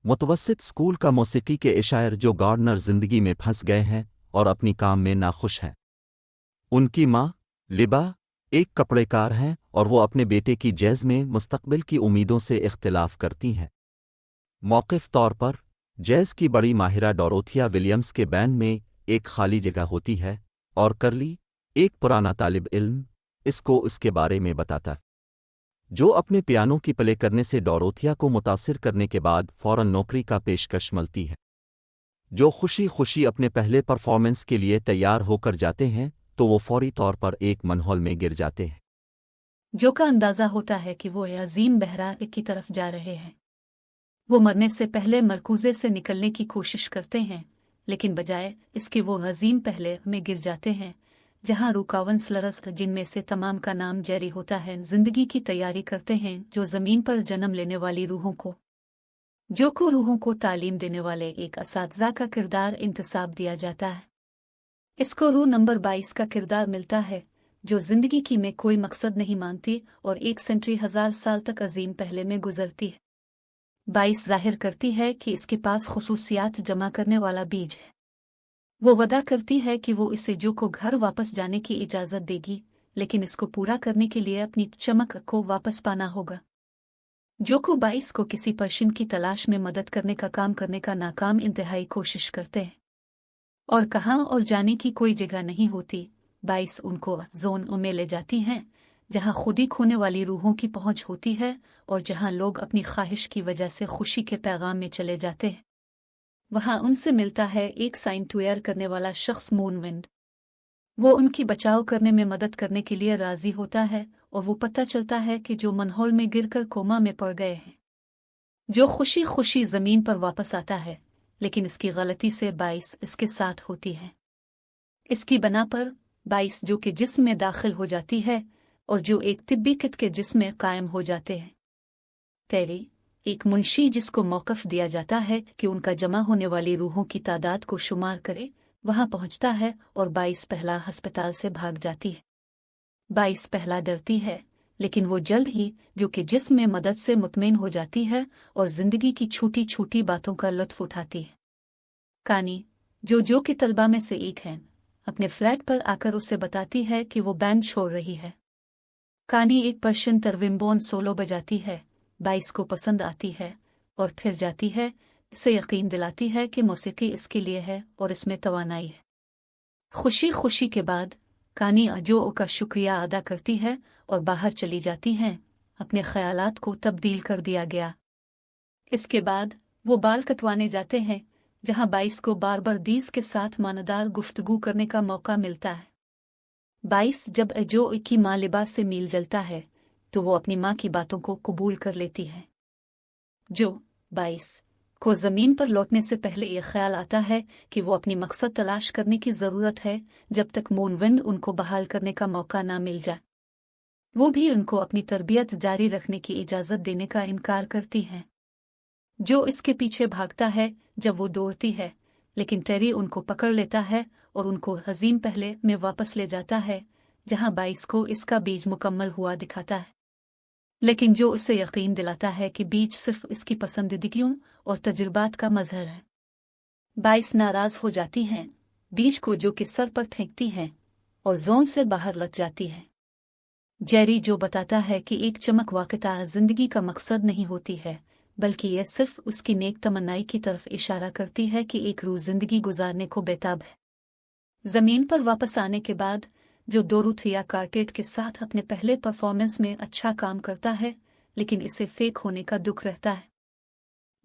मुतवस्सित school का मौसीकी के इशायर जो गार्डनर जिंदगी में फंस गए हैं और अपनी काम में नाखुश हैं। उनकी माँ लिबा एक कपड़ेकार हैं और वो अपने बेटे की जैज़ में मुस्तकबिल की उम्मीदों से इख्तिलाफ करती हैं। मौक़िफ़ तौर पर जैज़ की बड़ी माहिरा डोरोथिया विलियम्स के बैंड में एक खाली जगह होती है और करली एक पुराना तालिब इल्म इसको इसके बारे में बताता जो अपने पियानो की प्ले करने से डोरोथिया को मुतासिर करने के बाद फ़ौरन नौकरी का पेशकश मिलती है। जो खुशी खुशी अपने पहले परफॉर्मेंस के लिए तैयार होकर जाते हैं तो वो फौरी तौर पर एक मनहौल में गिर जाते हैं। जो का अंदाज़ा होता है कि वो अजीम बहरा की तरफ जा रहे हैं। वो मरने से पहले मरकूज़े से निकलने की कोशिश करते हैं, लेकिन बजाय इसके वो अजीम पहले में गिर जाते हैं जहां रुकावन स्लरस जिनमें से तमाम का नाम जेरी होता है जिंदगी की तैयारी करते हैं जो ज़मीन पर जन्म लेने वाली रूहों को तालीम देने वाले एक असातिज़ा का किरदार इंतसाब दिया जाता है। इसको रूह नंबर 22 का किरदार मिलता है जो जिंदगी की में कोई मकसद नहीं मानती और 1,000 साल तक अजीम पहले में गुजरती है। 22 जाहिर करती है कि इसके पास खुसूसियात जमा करने वाला बीज है। वो वादा करती है कि वो इसे जो को घर वापस जाने की इजाज़त देगी, लेकिन इसको पूरा करने के लिए अपनी चमक को वापस पाना होगा। जो को 22 को किसी पर्शियन की तलाश में मदद करने का काम करने का नाकाम इंतहाई कोशिश करते हैं और कहाँ और जाने की कोई जगह नहीं होती। 22 उनको जोन में ले जाती हैं जहाँ खुदी खोने वाली रूहों की पहुंच होती है और जहाँ लोग अपनी ख्वाहिश की वजह से खुशी के पैगाम में चले जाते हैं। वहाँ उनसे मिलता है एक साइन ट्वेयर करने वाला शख्स मूनविंड। वो उनकी बचाव करने में मदद करने के लिए राजी होता है और वो पता चलता है कि जो मनहौल में गिरकर कोमा में पड़ गए हैं। जो खुशी खुशी ज़मीन पर वापस आता है, लेकिन इसकी गलती से 22 इसके साथ होती है। इसकी बना पर 22 जो के जिस्म में दाखिल हो जाती है और जो एक तिब्बी कित के जिस्म में कायम हो जाते हैं। तेरी एक मुंशी जिसको मौक़िफ़ दिया जाता है कि उनका जमा होने वाली रूहों की तादाद को शुमार करे, वहां पहुंचता है और 22 पहला अस्पताल से भाग जाती है। 22 पहला डरती है, लेकिन वो जल्द ही जो कि जिस्म में मदद से मुतमईन हो जाती है और जिंदगी की छोटी छोटी बातों का लुत्फ उठाती है। कानी जो के तलबा में से एक है, अपने फ्लैट पर आकर उसे बताती है कि वो बैंड छोड़ रही है। कानी एक पर्शियन तरविम्बोन सोलो बजाती है, 22 को पसंद आती है और फिर जाती है, इसे यकीन दिलाती है कि मौसीकी इसके लिए है और इसमें तवानाई है। खुशी खुशी के बाद कानी अजो का शुक्रिया अदा करती है और बाहर चली जाती हैं। अपने ख्यालात को तब्दील कर दिया गया। इसके बाद वो बाल कटवाने जाते हैं जहां 22 को बार दीज के साथ मानदार गुफ्तगू करने का मौका मिलता है। 22 जब अजो की माँ लिबास से मील जलता है तो वो अपनी माँ की बातों को कबूल कर लेती है। जो 22 को ज़मीन पर लौटने से पहले ये ख्याल आता है कि वो अपनी मकसद तलाश करने की ज़रूरत है जब तक मूनविंड उनको बहाल करने का मौका ना मिल जाए। वो भी उनको अपनी तरबियत जारी रखने की इजाज़त देने का इनकार करती हैं। जो इसके पीछे भागता है जब वो दौड़ती है, लेकिन टेरी उनको पकड़ लेता है और उनको अजीम पहले में वापस ले जाता है जहां 22 को इसका बीज मुकम्मल हुआ दिखाता है, लेकिन जो उसे यकीन दिलाता है कि बीज सिर्फ इसकी पसंदीदगियों और तजुर्बात का मजहर है। 22 नाराज हो जाती हैं, बीज को जो के सर पर फेंकती हैं और जोन से बाहर लग जाती है। जेरी जो बताता है कि एक चमक वाक़ता जिंदगी का मकसद नहीं होती है, बल्कि यह सिर्फ उसकी नेक तमन्नाई की तरफ इशारा करती है कि एक रूह जिंदगी गुजारने को बेताब है। जमीन पर वापस आने के बाद जो डोरोथिया कार्टेट के साथ अपने पहले परफॉर्मेंस में अच्छा काम करता है, लेकिन इसे फेक होने का दुख रहता है।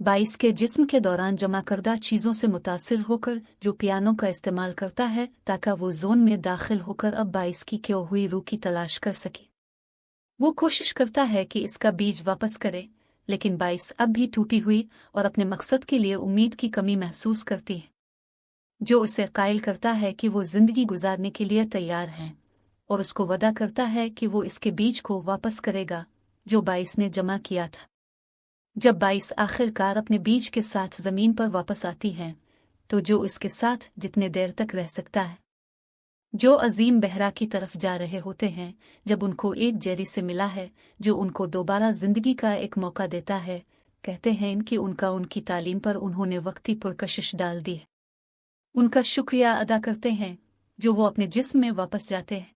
22 के जिस्म के दौरान जमा करदा चीज़ों से मुतासिर होकर जो पियानो का इस्तेमाल करता है ताकि वो जोन में दाखिल होकर अब 22 की क्यों हुई रूह की तलाश कर सके। वो कोशिश करता है कि इसका बीज वापस करे, लेकिन 22 अब भी टूटी हुई और अपने मकसद के लिए उम्मीद की कमी महसूस करती है। जो उसे कायल करता है कि वो जिंदगी गुजारने के लिए तैयार हैं और उसको वादा करता है कि वो इसके बीज को वापस करेगा जो 22 ने जमा किया था। जब 22 आखिरकार अपने बीज के साथ जमीन पर वापस आती हैं, तो जो इसके साथ जितने देर तक रह सकता है। जो अजीम बहरा की तरफ जा रहे होते हैं जब उनको एक जेरी से मिला है जो उनको दोबारा जिंदगी का एक मौका देता है کہتے ہیں کہ ان کی تعلیم پر انہوں نے وقتی پرکشش ڈال دی ہے۔ ان کا شکریہ ادا کرتے ہیں جو وہ اپنے جسم میں واپس جاتے ہیں۔